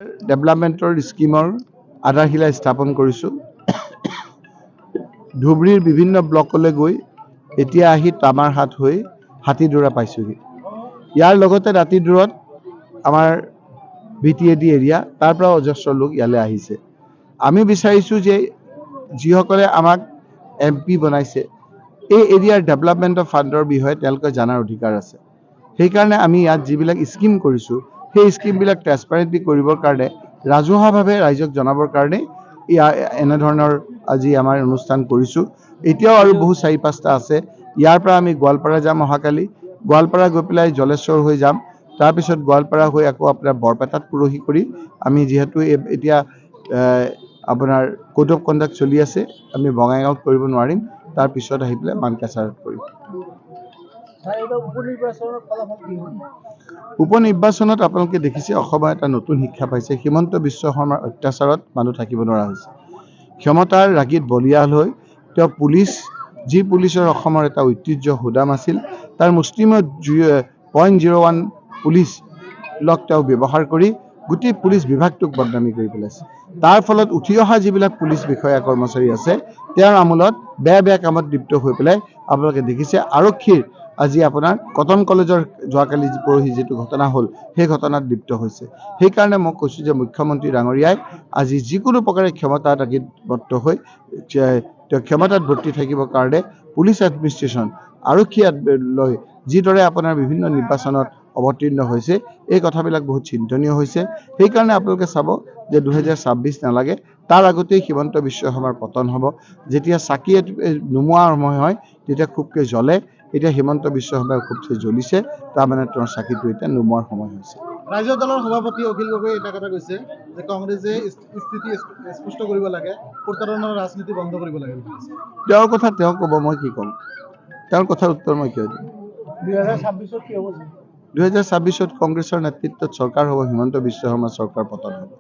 ডেভেলপমেণ্টৰ স্কিমৰ আধাৰশিলা স্থাপন কৰিছোঁ। ধুবুৰীৰ বিভিন্ন ব্লকলৈ গৈ এতিয়া আহি তামাৰহাট হৈ হাতীদুৰা পাইছোঁহি। ইয়াৰ লগতে ৰাতিদূৰত আমাৰ BTAD এৰিয়া তাৰ পৰা অজস্ৰ লোক ইয়ালৈ আহিছে। আমি বিচাৰিছোঁ যে যিসকলে আমাক MP বনাইছে এই এৰিয়াৰ ডেভেলপমেণ্টৰ ফাণ্ডৰ বিষয়ে তেওঁলোকে জনাৰ অধিকাৰ আছে। সেইকাৰণে আমি ইয়াত যিবিলাক স্কিম কৰিছোঁ সেই স্কিমবিলাক ট্ৰেন্সপাৰেণ্টলি কৰিবৰ কাৰণে ৰাজহুৱাভাৱে ৰাইজক জনাবৰ কাৰণে এনেধৰণৰ আজি আমাৰ অনুষ্ঠান কৰিছোঁ। এতিয়াও আৰু বহু 4-5টা আছে। ইয়াৰ পৰা আমি গোৱালপাৰা যাম অহাকালি। গোৱালপাৰা গৈ পেলাই জলেশ্বৰ হৈ যাম। তাৰপিছত গোৱালপাৰা হৈ আকৌ আপোনাৰ বৰপেটাত পৰহি কৰি আমি যিহেতু এতিয়া আপোনাৰ কোড অফ কণ্ডাক্ট চলি আছে, আমি বঙাইগাঁৱত কৰিব নোৱাৰিম। তাৰপিছত আহি পেলাই মানকাছাৰত কৰিম। উপনিৰ্বাচনত আপোনালোকে দেখিছে অসমৰ এটা নতুন শিক্ষা পাইছে। হিমন্ত বিশ্ব শৰ্মাৰ অত্যাচাৰত মানুহ থাকিব নোৱাৰা হৈছে। ক্ষমতাৰ ৰাগীত বলিয়াল হৈ তেওঁ যি পুলিচৰ অসমৰ এটা ঐতিহ্য সুদাম আছিল, তাৰ মুষ্টিমেয় 0.01 পুলিচক তেওঁ ব্যৱহাৰ কৰি গোটেই পুলিচ বিভাগটোক বদনামি কৰি পেলাইছে। তাৰ ফলত উঠি অহা যিবিলাক পুলিচ বিষয়া কৰ্মচাৰী আছে তেওঁৰ আমোলত বেয়া কামত লিপ্ত হৈ পেলাই আপোনালোকে দেখিছে আৰক্ষীৰ আজি আপোনাৰ কটন কলেজৰ যোৱাকালি পৰহি যিটো ঘটনা হ'ল সেই ঘটনাত লিপ্ত হৈছে। সেইকাৰণে মই কৈছোঁ যে মুখ্যমন্ত্ৰী ডাঙৰীয়াই আজি যিকোনো প্ৰকাৰে ক্ষমতাত বৰ্তি হৈ তেওঁ ক্ষমতাত বৰ্তি থাকিবৰ কাৰণে পুলিচ এডমিনিষ্ট্ৰেশ্যন আৰক্ষী লৈ যিদৰে আপোনাৰ বিভিন্ন নিৰ্বাচনত অৱতীৰ্ণ হৈছে এই কথাবিলাক বহুত চিন্তনীয় হৈছে। সেইকাৰণে আপোনালোকে চাব যে 2026 নালাগে, তাৰ আগতেই হিমন্ত বিশ্ব শৰ্মাৰ পতন হ'ব। যেতিয়া চাকি নুমুৱা সময় হয় তেতিয়া খুবকৈ জ্বলে। এতিয়া হিমন্ত বিশ্ব শৰ্মাই খুবকৈ জ্বলিছে, তাৰমানে তেওঁৰ চাকিটো এতিয়া নুমুৱাৰ সময় হৈছে। ৰাজ্যিক দলৰ সভাপতি অখিল গগৈয়ে এটা কথা কৈছে যে কংগ্ৰেছে স্থিতি স্পষ্ট কৰিব লাগে, প্ৰতাৰণাৰ ৰাজনীতি বন্ধ কৰিব লাগে। তেওঁৰ কথা তেওঁ ক'ব, মই কি ক'ম? তেওঁৰ কথাৰ উত্তৰ মই কিয় দিম? 2026 কি হ'ব? 2026 কংগ্ৰেছৰ নেতৃত্বত চৰকাৰ হ'ব, হিমন্ত বিশ্ব শৰ্মাৰ চৰকাৰ পতন হ'ব।